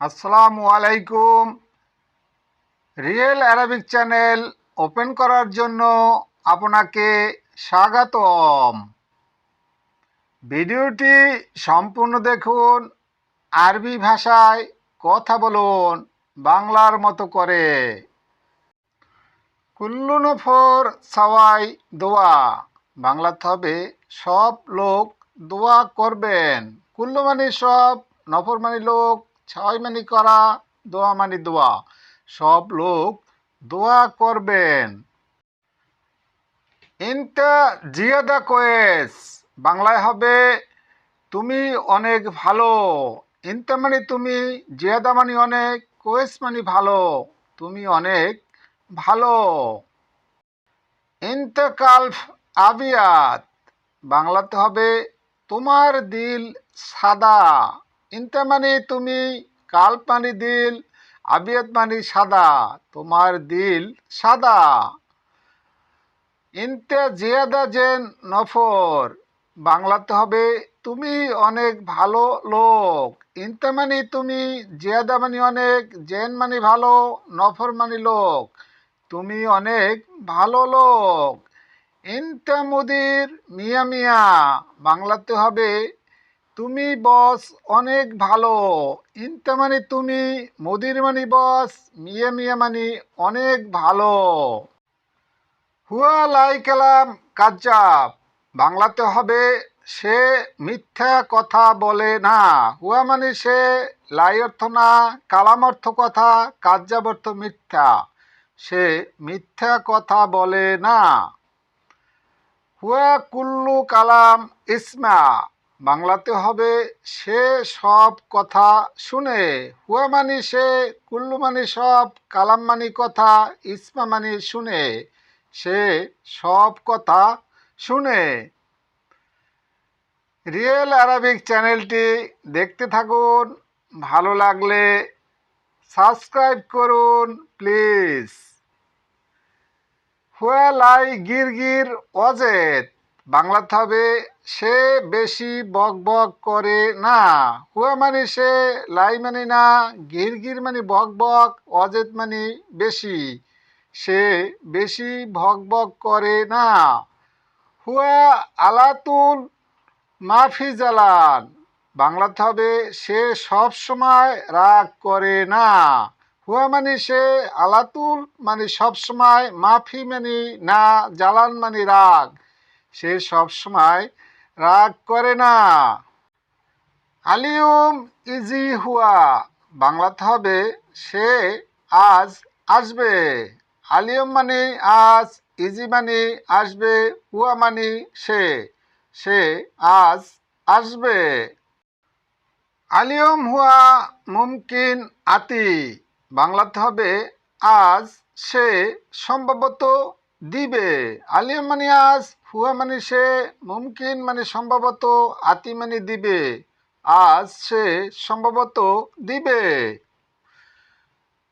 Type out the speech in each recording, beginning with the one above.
আসসালামু আলাইকুম। Real Arabic channel open করার জন্য আপনাকে স্বাগতম। ভিডিওটি সম্পূর্ণ দেখুন, আরবি ভাষায় কথা বলুন বাংলার মতো করে। কুল্লু নফর সওয়াই দোয়া, বাংলাতে হবে সব লোক দোয়া করবেন। কুল্লু মানে সব, নফর মানে লোক, সওয়াই মানে করা, দোয়া মানে দোয়া। সব লোক দোয়া করবেন। ইনতা জিয়াদা কোয়েস, বাংলায় হবে তুমি অনেক ভালো। ইনতা মানে তুমি, জিয়াদা মানে অনেক, কোয়েস মানে ভালো, তুমি অনেক ভালো। ইনতা কালফ আবিয়াত, বাংলাতে হবে তোমার দিল সাদা। ইনতা মানে তুমি, কাল্প মানে দিল, আবিয়াত মানে সাদা, তোমার দিল সাদা। ইনতা জিয়াদা জেন নফর, বাংলাতে হবে তুমি অনেক ভালো লোক। ইনতা মানে তুমি, জিয়াদা মানে অনেক, জেন মানে ভালো, নফর মানে লোক, তুমি অনেক ভালো লোক। ইনতা মুদির মিয়া মিয়া, বাংলাতে হবে তুমি বস অনেক ভালো। ইনতা মানে তুমি, মুদির মানে বস, মিয়া মিয়া মানে অনেক ভালো। হুয়া লাই কালাম কাজ্জাব, বাংলাতে হবে সে মিথ্যা কথা বলে না। হুয়া মানে সে, লাই অর্থ না, কালাম অর্থ কথা, কাজ্জাব অর্থ মিথ্যা। সে মিথ্যা কথা বলে না। হুয়া কুল্লু কালাম ইসমা, বাংলাতে হবে সে সব কথা শুনে। হুয়া মানে সে, কুল্লু মানে সব, কালাম মানে কথা, ইসমা মানে শুনে, সে সব কথা শুনে। রিয়েল আরবিক চ্যানেলটি দেখতে থাকুন, ভালো লাগলে সাবস্ক্রাইব করুন প্লিজ। হুয়া লাই গিরগির অজেদ, বাংলাতে হবে সে বেশি বক বক করে না। হুয়া মানে সে, লাই মানে না, গিরগির মানে বক বক, অজেদ মানে বেশি, সে বেশি ভক বক করে না। হুয়া আলাতুল মাফি জালান, বাংলাতে হবে সে সব সময় রাগ করে না। হুয়া মানে সে, আলাতুল মানে সব সময়, মাফি মানে না, জালান মানে রাগ, সে সব সময় রাগ করে না। আলিউম ইজি হুয়া, বাংলাতে হবে সে আজ আসবে। আলিয়ম মানে আজ, ইজি মানে আসবে, হুয়া মানে সে, সে আজ আসবে। আলিয়ম হুয়া মুমকিন আতি, বাংলাতে হবে আজ সে সম্ভবত দিবে। আলিয়ম মানে আজ, হুয়া মানে সে, মুমকিন মানে সম্ভবত, আতি মানে দিবে, আজ সে সম্ভবত দিবে।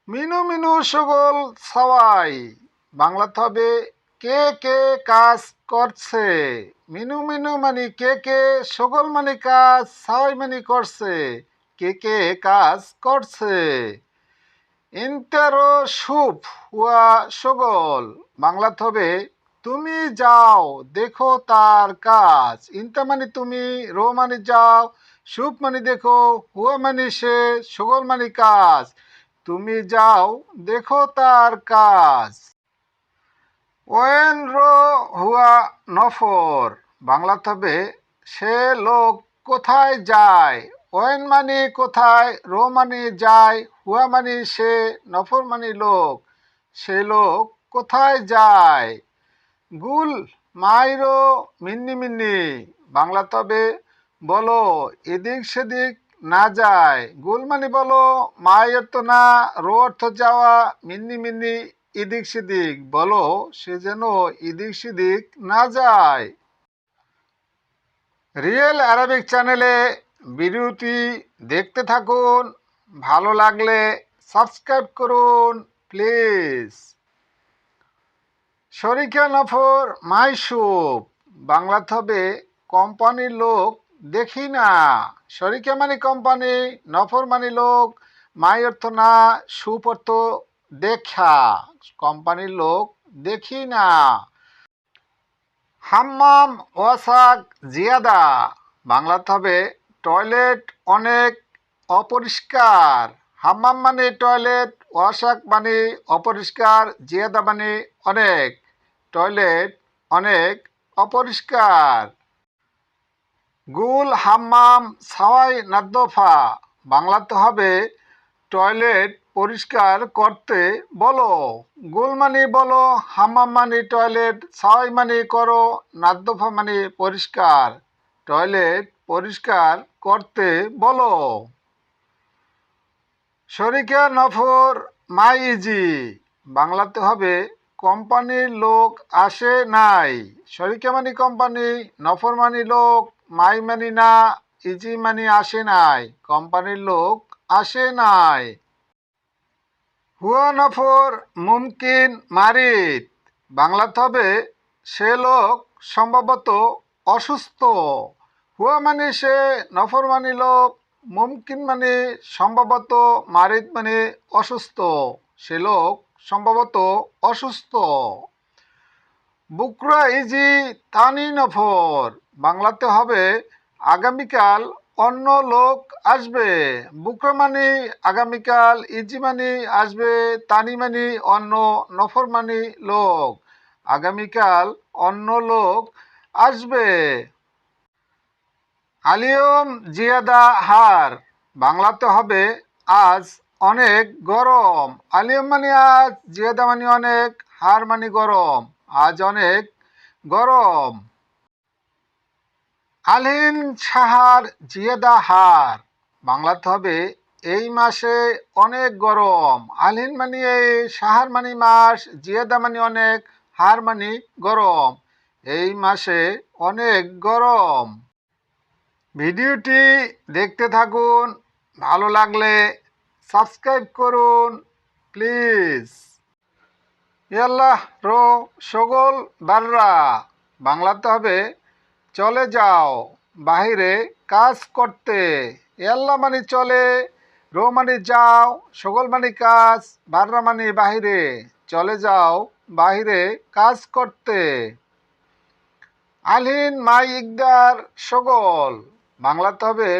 মিনু মিনু সুগল সওয়াই, বাংলাতে হবে কে কে কাজ করছে। মিনু মিনু মানে কে কে, সুগল মানে কাজ, সওয়াই মানে করছে, কে কে কাজ করছে। ইন্টারো সুপ হুয়া সুগল, বাংলাতে হবে তুমি যাও দেখো তার কাজ। ইন্টা মানে তুমি, রো মানে যাও, সুপ মানে দেখো, হুয়া মানে সে, সুগল মানে কাজ, তুমি যাও দেখো তার কাজ। ওয়েন রো হুয়া নফর, বাংলাতে হবে সে লোক কোথায় যায়। ওয়েন মানে কোথায়, রো মানে যায়, হুয়া মানে সে, নফর মানে লোক, সে লোক কোথায় যায়। গুল মাইরো মিন্নি মিন্নি, বাংলাতে হবে বলো এদিক সেদিক না যায়। গুল মানে বলো, মাই অর্থ না, রো অর্থ যাওয়া, মিন্নি মিন্নি এদিক সেদিক, বলো সে যেন এদিক সেদিক না যায়। রিয়েল আরবিক চ্যানেলে ভিডিওটি দেখতে থাকুন, ভালো লাগলে সাবস্ক্রাইব করুন প্লিজ। শরিকা নফর মাইসুপ, বাংলাতে হবে কোম্পানির লোক দেখি না। শরিকা মানে কোম্পানি, নফর মানে লোক, মাই অর্থ না, সুপ অর্থ দেখা, কোম্পানির লোক দেখি না। হাম্মাম ওয়াসাক জিয়াদা, বাংলাতে হবে টয়লেট অনেক অপরিষ্কার। হাম্মাম মানে টয়লেট, ওয়াসাক মানে অপরিষ্কার, জিয়াদা মানে অনেক। টয়লেট অনেক অপরিষ্কার। গুল হাম্মাম সাওয়াই নাদ্দফা, বাংলাতে হবে টয়লেট পরিষ্কার করতে বলো। গুল মানে বলো, হাম্মাম মানে টয়লেট, সাওয়াই মানে করো, নাদ্দফা মানে পরিষ্কার। টয়লেট পরিষ্কার করতে বলো। শরিকা নফর মাই ইজি, বাংলাতে হবে কোম্পানির লোক আসে নাই। শরিকা মানে কোম্পানি, নফর মানে লোক, মাই মানে না, ইজি মানে আসে নাই। কোম্পানির লোক আসে নাই। হুয়া নফর মুমকিন মারিদ, বাংলাতে হবে সে লোক সম্ভবত অসুস্থ। হুয়া মানে সে, নফর মানে লোক, মুমকিন মানে সম্ভবত, মারিদ মানে অসুস্থ। সে লোক সম্ভবত অসুস্থ। বুকরা ইজি তানি নফর, বাংলাতে হবে আগামীকাল অন্য লোক আসবে। বুকরা মানে আগামীকাল, ইজি মানে আসবে, তানি মানে অন্য, নফর মানে লোক। আগামীকাল অন্য লোক আসবে। আলিয়ম জিয়াদা হার, বাংলাতে হবে আজ অনেক গরম। আলিয়ম মানে আজ, জিয়াদা মানে অনেক, হার মানে গরম। আজ অনেক গরম। আলহিন সাহার জিয়াদা হার, বাংলাতে হবে এই মাসে অনেক গরম। আলহিন মানে এই, সাহার মানে মাস, জিয়াদা মানে অনেক, হার মানে গরম। এই মাসে অনেক গরম। ভিডিওটি দেখতে থাকুন, ভালো লাগলে সাবস্ক্রাইব করুন প্লিজ। ইয়াল্লাহ রো সগোল বাররা, বাংলাতে হবে চলে যাও বাহিরে কাজ করতে। ইয়াল্লাহ মানে চলে, রো মানে যাও, সগোল মানে কাজ, বাররা মানে বাহিরে। চলে যাও বাহিরে কাজ করতে। আলহিন মাই ইকদার সগোল, বাংলাতে হবে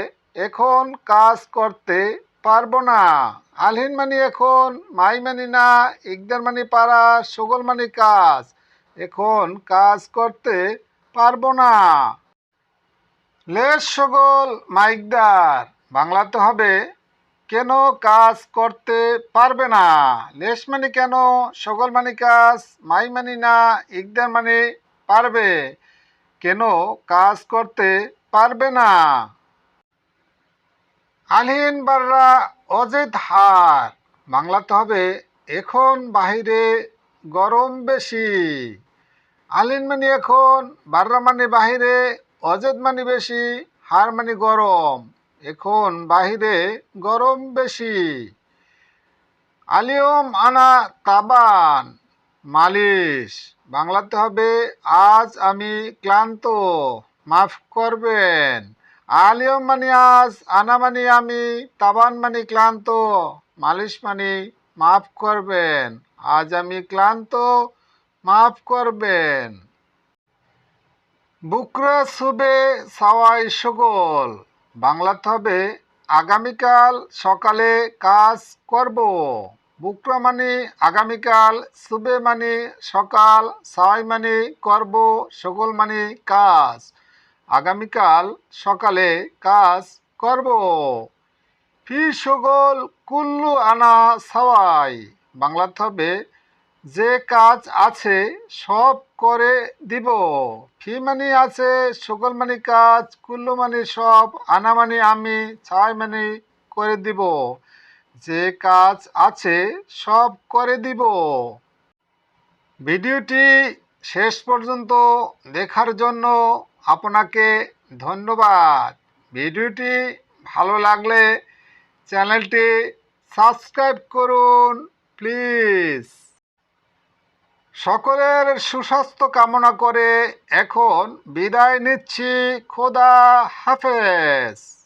এখন কাজ করতে পারবো না। আলহিন মানে এখন, মাই মানে না, ইকদার মানে পারা, সগোল মানে কাজ। এখন কাজ করতে পারবো না। লেশ সগোল মাইকদার, বাংলাতে হবে কেন কাজ করতে পারবে না। লেশ মানে কেন, সগোল মানে কাজ, মাই মানে না, ইকদার মানে পারবে। কেন কাজ করতে পারবে না। আলহিন বাররা অজেদ হার, বাংলাতে হবে এখন বাহিরে গরম বেশি। আলহিন মানে এখন, বাররা মানে বাহিরে, অজেদ মানে বেশি, হার মানে গরম। এখন বাহিরে গরম বেশি। আলিয়ম আনা তাবান মালিশ, বাংলাতে হবে আজ আমি ক্লান্ত, মাফ করবেন। আলিয়ম মানে আজ, আনা মানে আমি, তাবান মানে ক্লান্ত, মালিশ মানে মাফ করবেন। আজ আমি ক্লান্ত, মাফ করবেন। বুকরা সুবে সাওয়াই সগোল, বাংলাতে হবে আগামীকাল সকালে কাজ করব। বুকরা মানে আগামীকাল, সুবে মানে সকাল, সাওয়াই মানে করব, সগোল মানে কাজ। আগামীকাল সকালে কাজ করব। ফি সগোল কুল্লু আনা সাওয়াই, বাংলাতে হবে যে কাজ আছে সব করে দিব। ফি মানে আছে, সগোল মানে কাজ, কুল্লু মানে সব, আনা মানে আমি, ছাই মানে করে দিব। যে কাজ আছে সব করে দিব। ভিডিওটি শেষ পর্যন্ত দেখার জন্য আপনাকে ধন্যবাদ। ভিডিওটি ভালো লাগলে চ্যানেলটি সাবস্ক্রাইব করুন প্লিজ। সকলের সুস্বাস্থ্য কামনা করে এখন বিদায় নিচ্ছি। খোদা হাফেজ।